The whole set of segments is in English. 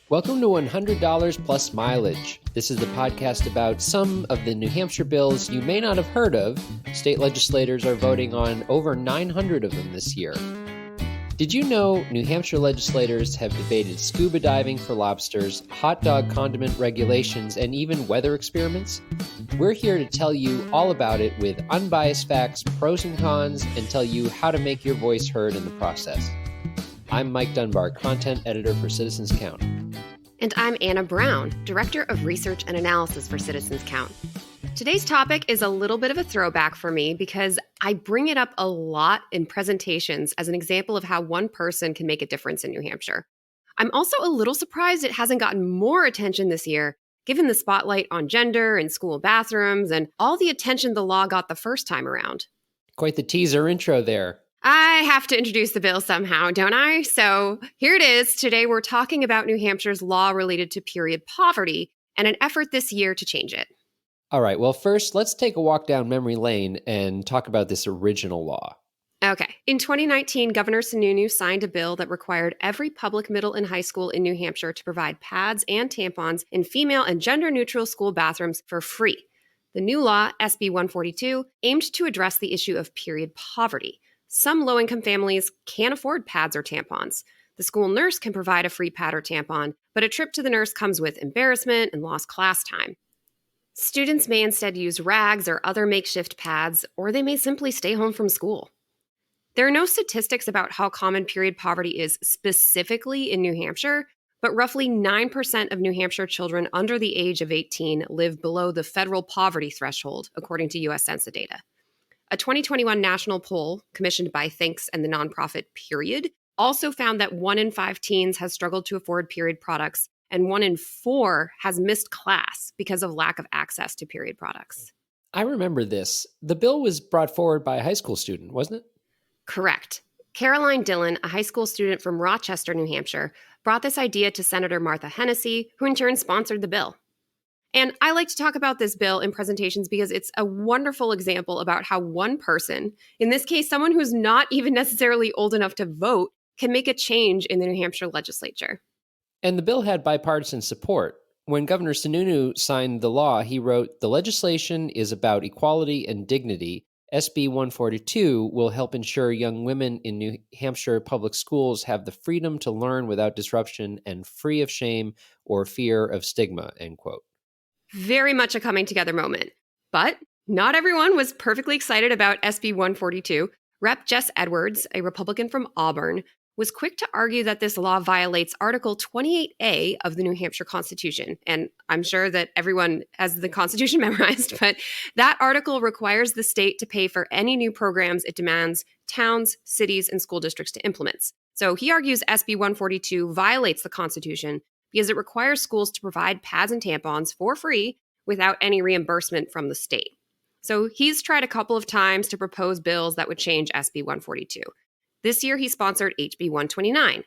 Welcome to $100 Plus Mileage. This is the podcast about some of the New Hampshire bills you may not have heard of. State legislators are voting on over 900 of them this year. Did you know New Hampshire legislators have debated scuba diving for lobsters, hot dog condiment regulations, and even weather experiments? We're here to tell you all about it with unbiased facts, pros and cons, and tell you how to make your voice heard in the process. I'm Mike Dunbar, content editor for Citizens Count. And I'm Anna Brown, Director of Research and Analysis for Citizens Count. Today's topic is a little bit of a throwback for me because I bring it up a lot in presentations as an example of how one person can make a difference in New Hampshire. I'm also a little surprised it hasn't gotten more attention this year, given the spotlight on gender and school bathrooms and all the attention the law got the first time around. Quite the teaser intro there. I have to introduce the bill somehow, don't I? So here it is. Today we're talking about New Hampshire's law related to period poverty and an effort this year to change it. All right, well, first, let's take a walk down memory lane and talk about this original law. Okay. In 2019, Governor Sununu signed a bill that required every public middle and high school in New Hampshire to provide pads and tampons in female and gender-neutral school bathrooms for free. The new law, SB 142, aimed to address the issue of period poverty. Some low-income families can't afford pads or tampons. The school nurse can provide a free pad or tampon, but a trip to the nurse comes with embarrassment and lost class time. Students may instead use rags or other makeshift pads, or they may simply stay home from school. There are no statistics about how common period poverty is specifically in New Hampshire, but roughly 9% of New Hampshire children under the age of 18 live below the federal poverty threshold, according to U.S. Census data. A 2021 national poll commissioned by Thinks and the nonprofit Period also found that 1 in 5 teens has struggled to afford period products, and 1 in 4 has missed class because of lack of access to period products. I remember this. The bill was brought forward by a high school student, wasn't it? Correct. Caroline Dillon, a high school student from Rochester, New Hampshire, brought this idea to Senator Martha Hennessy, who in turn sponsored the bill. And I like to talk about this bill in presentations because it's a wonderful example about how one person, in this case, someone who's not even necessarily old enough to vote, can make a change in the New Hampshire legislature. And the bill had bipartisan support. When Governor Sununu signed the law, he wrote, "The legislation is about equality and dignity. SB 142 will help ensure young women in New Hampshire public schools have the freedom to learn without disruption and free of shame or fear of stigma," end quote. Very much a coming together moment. But not everyone was perfectly excited about SB 142. Rep. Jess Edwards, a Republican from Auburn, was quick to argue that this law violates Article 28A of the New Hampshire Constitution. And I'm sure that everyone has the Constitution memorized, but that article requires the state to pay for any new programs it demands towns, cities, and school districts to implement. So he argues SB 142 violates the Constitution because it requires schools to provide pads and tampons for free without any reimbursement from the state. So he's tried a couple of times to propose bills that would change SB 142. This year, he sponsored HB 129.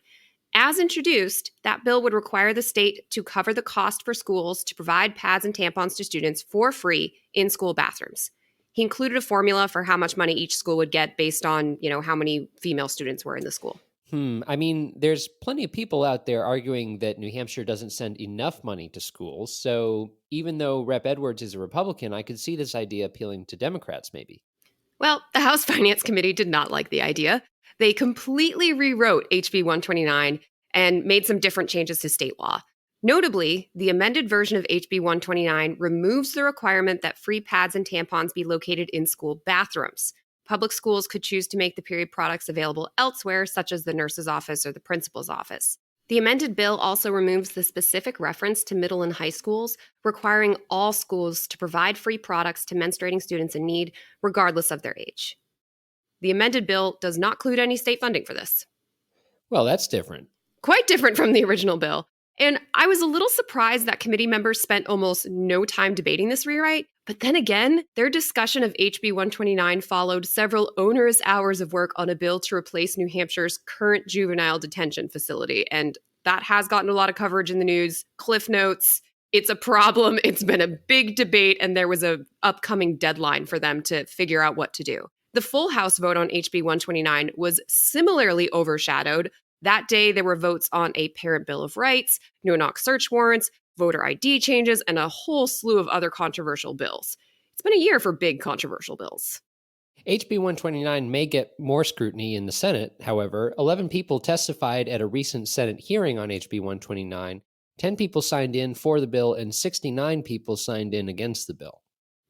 As introduced, that bill would require the state to cover the cost for schools to provide pads and tampons to students for free in school bathrooms. He included a formula for how much money each school would get based on, how many female students were in the school. I mean, there's plenty of people out there arguing that New Hampshire doesn't send enough money to schools. So even though Rep. Edwards is a Republican, I could see this idea appealing to Democrats, maybe. Well, the House Finance Committee did not like the idea. They completely rewrote HB 129 and made some different changes to state law. Notably, the amended version of HB 129 removes the requirement that free pads and tampons be located in school bathrooms. Public schools could choose to make the period products available elsewhere, such as the nurse's office or the principal's office. The amended bill also removes the specific reference to middle and high schools, requiring all schools to provide free products to menstruating students in need, regardless of their age. The amended bill does not include any state funding for this. Well, that's different. Quite different from the original bill. And I was a little surprised that committee members spent almost no time debating this rewrite. But then again, their discussion of HB 129 followed several onerous hours of work on a bill to replace New Hampshire's current juvenile detention facility. And that has gotten a lot of coverage in the news. Cliff notes, it's a problem. It's been a big debate, and there was an upcoming deadline for them to figure out what to do. The full House vote on HB 129 was similarly overshadowed. That day, there were votes on a Parent Bill of Rights, no-knock search warrants, voter ID changes, and a whole slew of other controversial bills. It's been a year for big controversial bills. HB 129 may get more scrutiny in the Senate, however. 11 people testified at a recent Senate hearing on HB 129. 10 people signed in for the bill, and 69 people signed in against the bill.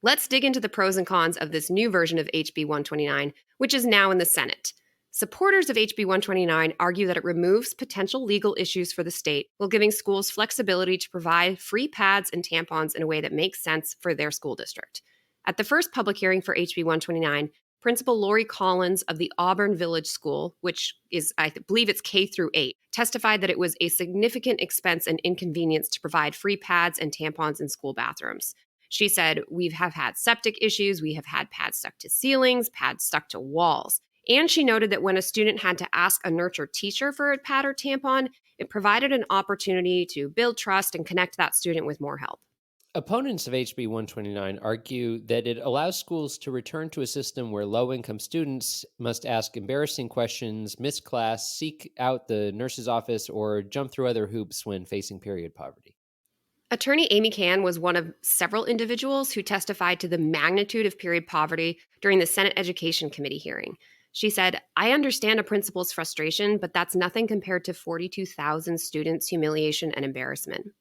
Let's dig into the pros and cons of this new version of HB 129, which is now in the Senate. Supporters of HB 129 argue that it removes potential legal issues for the state while giving schools flexibility to provide free pads and tampons in a way that makes sense for their school district. At the first public hearing for HB 129, Principal Lori Collins of the Auburn Village School, which is, I believe it's K through 8, testified that it was a significant expense and inconvenience to provide free pads and tampons in school bathrooms. She said, "We have had septic issues, we have had pads stuck to ceilings, pads stuck to walls." And she noted that when a student had to ask a nurture teacher for a pad or tampon, it provided an opportunity to build trust and connect that student with more help. Opponents of HB 129 argue that it allows schools to return to a system where low-income students must ask embarrassing questions, miss class, seek out the nurse's office, or jump through other hoops when facing period poverty. Attorney Amy Cann was one of several individuals who testified to the magnitude of period poverty during the Senate Education Committee hearing. She said, "I understand a principal's frustration, but that's nothing compared to 42,000 students' humiliation and embarrassment."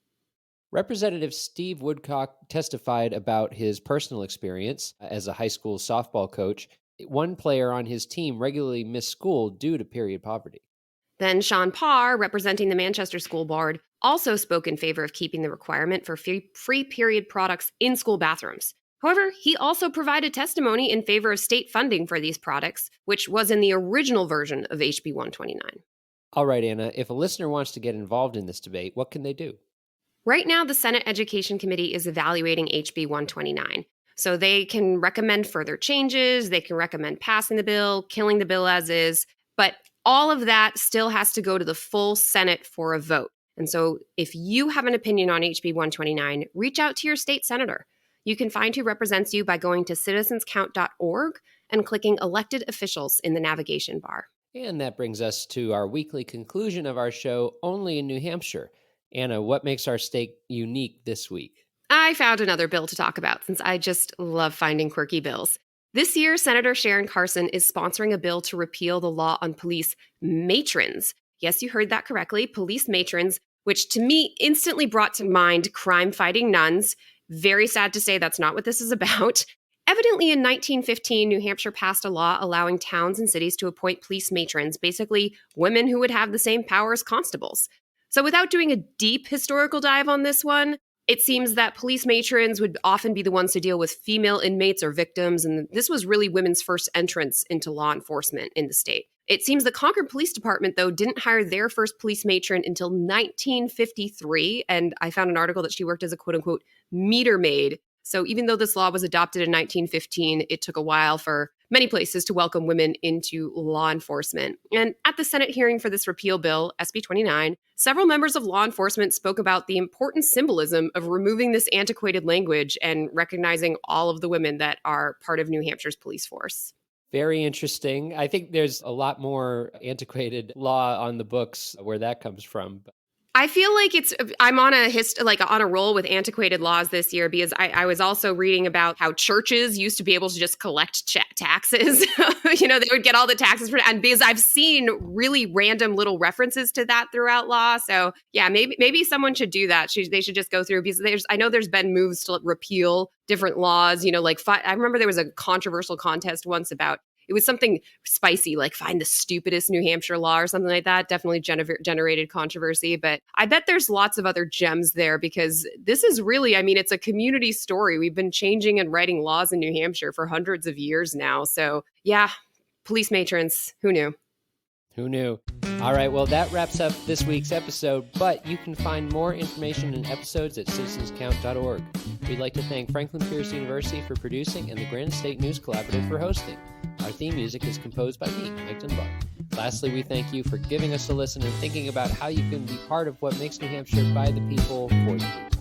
Representative Steve Woodcock testified about his personal experience as a high school softball coach. One player on his team regularly missed school due to period poverty. Then Sean Parr, representing the Manchester School Board, also spoke in favor of keeping the requirement for free period products in school bathrooms. However, he also provided testimony in favor of state funding for these products, which was in the original version of HB 129. All right, Anna, if a listener wants to get involved in this debate, what can they do? Right now, the Senate Education Committee is evaluating HB 129. So they can recommend further changes, they can recommend passing the bill, killing the bill as is, but all of that still has to go to the full Senate for a vote. And so if you have an opinion on HB 129, reach out to your state senator. You can find who represents you by going to citizenscount.org and clicking Elected Officials in the navigation bar. And that brings us to our weekly conclusion of our show, Only in New Hampshire. Anna, what makes our state unique this week? I found another bill to talk about since I just love finding quirky bills. This year, Senator Sharon Carson is sponsoring a bill to repeal the law on police matrons. Yes, you heard that correctly, police matrons, which to me instantly brought to mind crime-fighting nuns. Very sad to say that's not what this is about. Evidently, in 1915, New Hampshire passed a law allowing towns and cities to appoint police matrons, basically women who would have the same power as constables. So without doing a deep historical dive on this one, it seems that police matrons would often be the ones to deal with female inmates or victims, and this was really women's first entrance into law enforcement in the state. It seems the Concord Police Department, though, didn't hire their first police matron until 1953, and I found an article that she worked as a quote-unquote meter maid. So even though this law was adopted in 1915, it took a while for many places to welcome women into law enforcement. And at the Senate hearing for this repeal bill, SB 29, several members of law enforcement spoke about the important symbolism of removing this antiquated language and recognizing all of the women that are part of New Hampshire's police force. Very interesting. I think there's a lot more antiquated law on the books where that comes from. I feel like I'm on a roll with antiquated laws this year because I was also reading about how churches used to be able to just collect taxes. They would get all the taxes and because I've seen really random little references to that throughout law. So yeah, maybe someone should do that. They should just go through because I know there's been moves to repeal different laws. I remember there was a controversial contest once about. It was something spicy, like find the stupidest New Hampshire law or something like that. Definitely generated controversy. But I bet there's lots of other gems there because this is really, it's a community story. We've been changing and writing laws in New Hampshire for hundreds of years now. So yeah, police matrons, who knew? Who knew? All right, well, that wraps up this week's episode, but you can find more information and episodes at citizenscount.org. We'd like to thank Franklin Pierce University for producing and the Granite State News Collaborative for hosting. Our theme music is composed by me, Mike Dunbar. Lastly, we thank you for giving us a listen and thinking about how you can be part of what makes New Hampshire by the people for the people.